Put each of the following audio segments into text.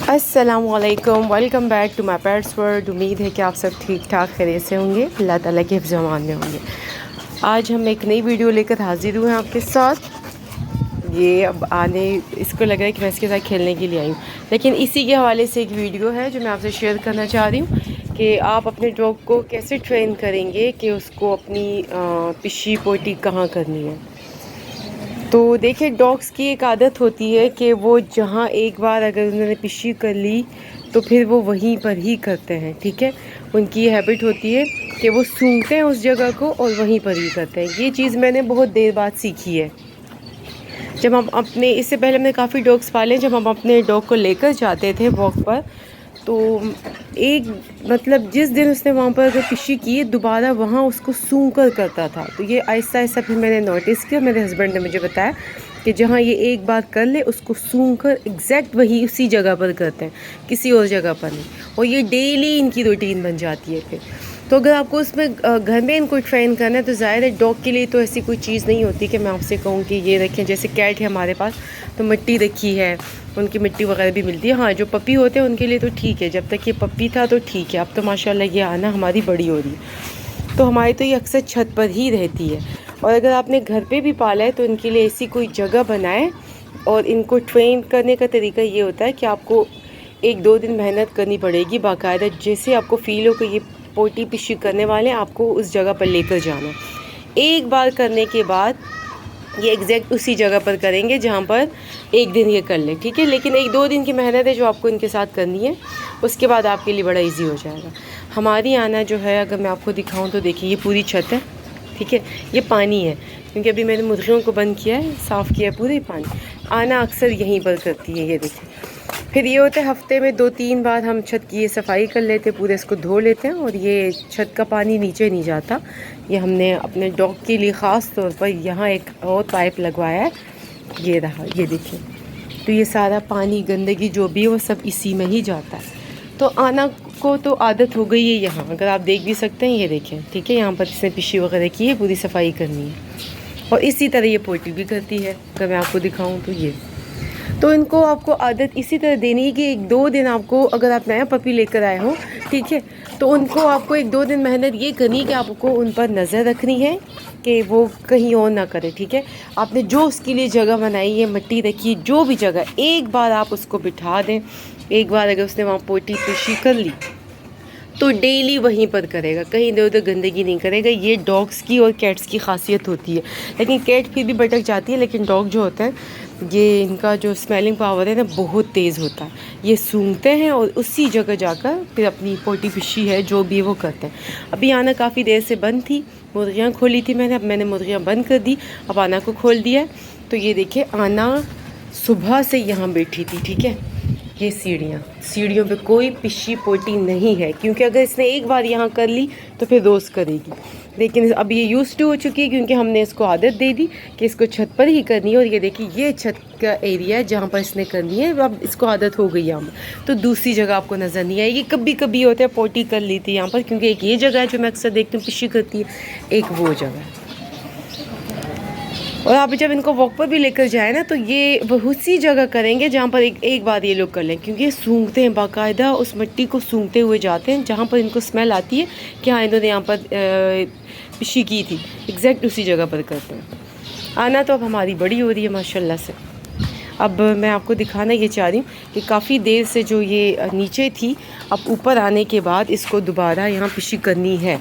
अस्सलामुअलैकुम, welcome back to my pets world. उम्मीद है कि आप सब ठीक ठाक खैरियत से होंगे, अल्लाह ताला के हिफ्ज़ अमान में होंगे। आज हम एक नई वीडियो लेकर हाजिर हुए हैं आपके साथ। ये अब आने इसको लग रहा है कि मैं इसके साथ खेलने के लिए आई हूँ, लेकिन इसी के हवाले से एक वीडियो है जो मैं आपसे शेयर करना चाह रही हूँ कि आप अपने डॉग को कैसे ट्रेन करेंगे कि उसको अपनी पिशी पोटी कहाँ करनी है। तो देखिए, डॉग्स की एक आदत होती है कि वो जहाँ एक बार अगर उन्होंने पिशी कर ली तो फिर वो वहीं पर ही करते हैं। ठीक है, उनकी ये हैबिट होती है कि वो सूंघते हैं उस जगह को और वहीं पर ही करते हैं। ये चीज़ मैंने बहुत देर बाद सीखी है। जब हम अपने इससे पहले हमने काफ़ी डॉग्स पाले, जब हम अपने डॉग को लेकर जाते थे वॉक पर, तो एक मतलब जिस दिन उसने वहाँ पर अगर पिशी की दोबारा वहाँ उसको सूंघ कर करता था। तो ये आहिस्ता आहिस्ता फिर मैंने नोटिस किया, मेरे हस्बैंड ने मुझे बताया कि जहाँ ये एक बार कर ले उसको सूंघ कर एग्जैक्ट वही उसी जगह पर करते हैं, किसी और जगह पर नहीं। और ये डेली इनकी रूटीन बन जाती है फिर। तो अगर आपको उसमें घर में इनको ट्रेन करना है तो ज़ाहिर है डॉग के लिए तो ऐसी कोई चीज़ नहीं होती कि मैं आपसे कहूँ कि ये रखें। जैसे कैट है हमारे पास तो मिट्टी रखी है, उनकी मिट्टी वगैरह भी मिलती है। हाँ, जो पपी होते हैं उनके लिए तो ठीक है, जब तक ये पपी था तो ठीक है। अब तो माशाल्लाह ये आना हमारी बड़ी हो रही है, तो हमारी तो ये अक्सर छत पर ही रहती है। और अगर आपने घर पे भी पाला है तो इनके लिए ऐसी कोई जगह बनाए। और इनको ट्रेन करने का तरीका ये होता है कि आपको 1-2 दिन मेहनत करनी पड़ेगी बाकायदा। जैसे आपको फ़ील हो कि ये पोटी पिशी करने वाले हैं, आपको उस जगह पर लेकर जाना। एक बार करने के बाद ये एग्जैक्ट उसी जगह पर करेंगे जहाँ पर एक दिन ये कर ले। ठीक है, लेकिन 1-2 दिन की मेहनत है जो आपको इनके साथ करनी है, उसके बाद आपके लिए बड़ा इजी हो जाएगा। हमारी आना जो है, अगर मैं आपको दिखाऊं तो देखिए ये पूरी छत है। ठीक है, ये पानी है क्योंकि अभी मैंने मुर्गियों को बंद किया है, साफ़ किया है पूरे पानी। आना अक्सर यहीं पर करती है, ये देखिए। फिर ये होता है हफ्ते में 2-3 बार हम छत की ये सफाई कर लेते हैं, पूरे इसको धो लेते हैं। और ये छत का पानी नीचे नहीं जाता, ये हमने अपने डॉग के लिए ख़ास तौर पर यहाँ एक और पाइप लगवाया है। ये रहा, ये देखिए। तो ये सारा पानी गंदगी जो भी है वो सब इसी में ही जाता है। तो आना को तो आदत हो गई है यहाँ, अगर आप देख भी सकते हैं, ये देखें। ठीक है, यहाँ पर इसने पिशी वगैरह की है, पूरी सफाई करनी है। और इसी तरह ये पोटी भी करती है, अगर मैं आपको दिखाऊँ तो ये। तो इनको आपको आदत इसी तरह देनी है कि 1-2 दिन आपको, अगर आप नया पपी लेकर आए हो, ठीक है, तो उनको आपको 1-2 दिन मेहनत ये करनी है कि आपको उन पर नज़र रखनी है कि वो कहीं और ना करे। ठीक है, आपने जो उसके लिए जगह बनाई है, मिट्टी रखी, जो भी जगह, एक बार आप उसको बिठा दें। एक बार अगर उसने वहाँ पोटी पिशी कर ली तो डेली वहीं पर करेगा, कहीं इधर उधर गंदगी नहीं करेगा। ये डॉग्स की और कैट्स की खासियत होती है। लेकिन कैट फिर भी भटक जाती है, लेकिन डॉग जो होता है, ये इनका जो स्मेलिंग पावर है ना बहुत तेज़ होता है। ये सूंघते हैं और उसी जगह जाकर फिर अपनी पोटी पिशी है जो भी वो करते हैं। अभी आना काफ़ी देर से बंद थी, मुर्गियाँ खोली थी मैंने, अब मैंने मुर्गियाँ बंद कर दी, अब आना को खोल दिया है। तो ये देखिए, आना सुबह से यहाँ बैठी थी। ठीक है, ये सीढ़ियों पे कोई पिशी पोटी नहीं है, क्योंकि अगर इसने एक बार यहाँ कर ली तो फिर रोज़ करेगी। लेकिन अब ये यूज्ड टू हो चुकी है, क्योंकि हमने इसको आदत दे दी कि इसको छत पर ही करनी है। और ये देखिए, ये छत का एरिया है जहाँ पर इसने करनी है। अब इसको आदत हो गई है, हम तो दूसरी जगह आपको नज़र नहीं आएगी। कभी कभी होता है पोटी कर ली थी यहाँ पर, क्योंकि एक ये जगह है जो मैं अक्सर देखती हूँ पिशी करती है, एक वो जगह है। और आप जब इनको वॉक पर भी लेकर जाए ना, तो ये बहुत सी जगह करेंगे जहाँ पर एक बार ये लोग कर लें, क्योंकि ये सूंघते हैं बाकायदा, उस मिट्टी को सूंघते हुए जाते हैं जहाँ पर इनको स्मेल आती है कि हाँ इन्होंने यहाँ पर पिशी की थी, एग्जैक्ट उसी जगह पर करते हैं। आना तो अब हमारी बड़ी हो रही है माशाल्लाह से। अब मैं आपको दिखाना ये चाह रही हूँ कि काफ़ी देर से जो ये नीचे थी, अब ऊपर आने के बाद इसको दोबारा यहाँ पिशी करनी है,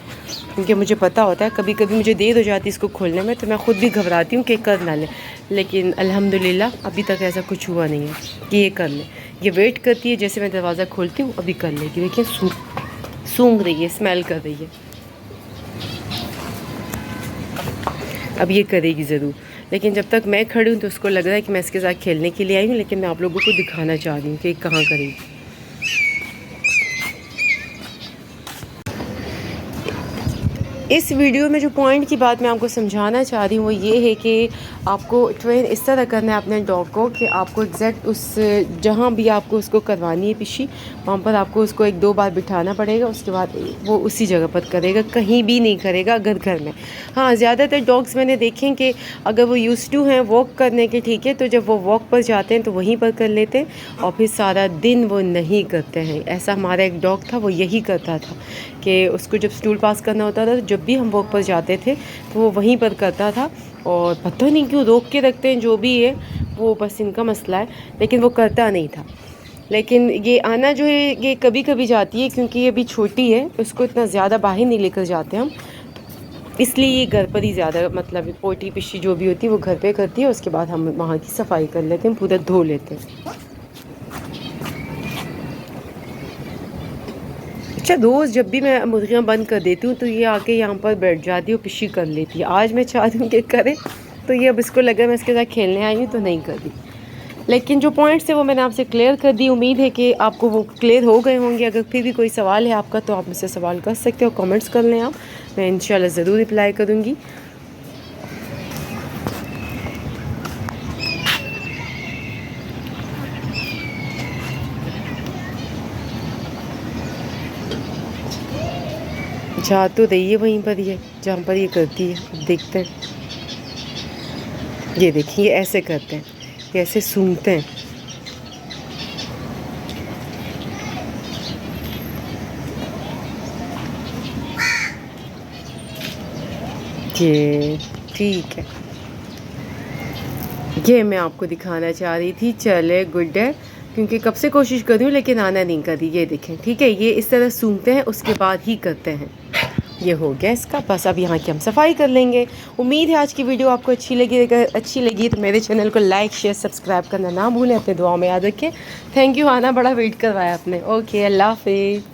क्योंकि मुझे पता होता है कभी कभी मुझे देर हो जाती है इसको खोलने में, तो मैं ख़ुद भी घबराती हूँ कि कर ना ले। लेकिन अल्हम्दुलिल्लाह अभी तक ऐसा कुछ हुआ नहीं है कि ये कर ले। ये वेट करती है, जैसे मैं दरवाज़ा खोलती हूँ अभी कर लेगी। देखिए, सूंघ रही है, स्मेल कर रही है, अब ये करेगी ज़रूर। लेकिन जब तक मैं खड़ी हूँ तो उसको लग रहा है कि मैं इसके साथ खेलने के लिए आई हूँ, लेकिन मैं आप लोगों को दिखाना चाह रही हूँ कि कहाँ करेगी। इस वीडियो में जो पॉइंट की बात मैं आपको समझाना चाह रही हूँ वो ये है कि आपको ट्रेन इस तरह करना है अपने डॉग को कि आपको एग्जैक्ट उस जहाँ भी आपको उसको करवानी है पिशी, वहाँ पर आपको उसको 1-2 बार बिठाना पड़ेगा। उसके बाद वो उसी जगह पर करेगा, कहीं भी नहीं करेगा अगर घर में। हाँ, ज़्यादातर डॉग्स मैंने देखे हैं कि अगर वो यूज़ टू हैं वॉक करने के, ठीक है, तो जब वो वॉक पर जाते हैं तो वहीं पर कर लेते हैं और फिर सारा दिन वो नहीं करते हैं। ऐसा हमारा एक डॉग था, वो यही करता था कि उसको जब स्टूल पास करना होता था, जब भी हम वॉक पर जाते थे तो वो वहीं पर करता था। और पता नहीं क्यों रोक के रखते हैं, जो भी है वो बस इनका मसला है, लेकिन वो करता नहीं था। लेकिन ये आना जो है ये कभी कभी जाती है, क्योंकि ये अभी छोटी है, उसको इतना ज़्यादा बाहर नहीं लेकर जाते हम, इसलिए ये घर पर ही ज़्यादा, मतलब पोटी पिशी जो भी होती है वो घर पे करती है। उसके बाद हम वहाँ की सफाई कर लेते हैं, पूरा धो लेते हैं। अच्छा, रोज़ जब भी मैं मुर्गियाँ बंद कर देती हूँ तो ये आके यहाँ पर बैठ जाती है और पिशी कर लेती है। आज मैं चाहती हूँ कि करे, तो ये अब इसको लगा मैं इसके साथ खेलने आई हूँ तो नहीं कर दी। लेकिन जो पॉइंट्स है वो मैंने आपसे क्लियर कर दी। उम्मीद है कि आपको वो क्लियर हो गए होंगे। अगर फिर भी कोई सवाल है आपका तो आप मुझसे सवाल कर सकते हो, कमेंट्स कर लें आप, मैं इंशाल्लाह ज़रूर रिप्लाई करूँगी। जा तो रही है वहीं पर, ये जहाँ पर ये करती है। अब देखते हैं, ये देखिए ऐसे करते हैं, ये ऐसे सूंघते हैं। ये ठीक है, ये मैं आपको दिखाना चाह रही थी। चले गुड है, क्योंकि कब से कोशिश कर रही हूँ लेकिन आना नहीं कर रही। ये देखें, ठीक है, ये इस तरह सूंघते हैं, उसके बाद ही करते हैं। ये हो गया इसका, बस अब यहाँ की हम सफाई कर लेंगे। उम्मीद है आज की वीडियो आपको अच्छी लगी। अगर अच्छी लगी तो मेरे चैनल को लाइक शेयर सब्सक्राइब करना ना भूलें, अपने दुआओं में याद रखें। थैंक यू आना, बड़ा वेट करवाया आपने। ओके, अल्लाह हाफिज़।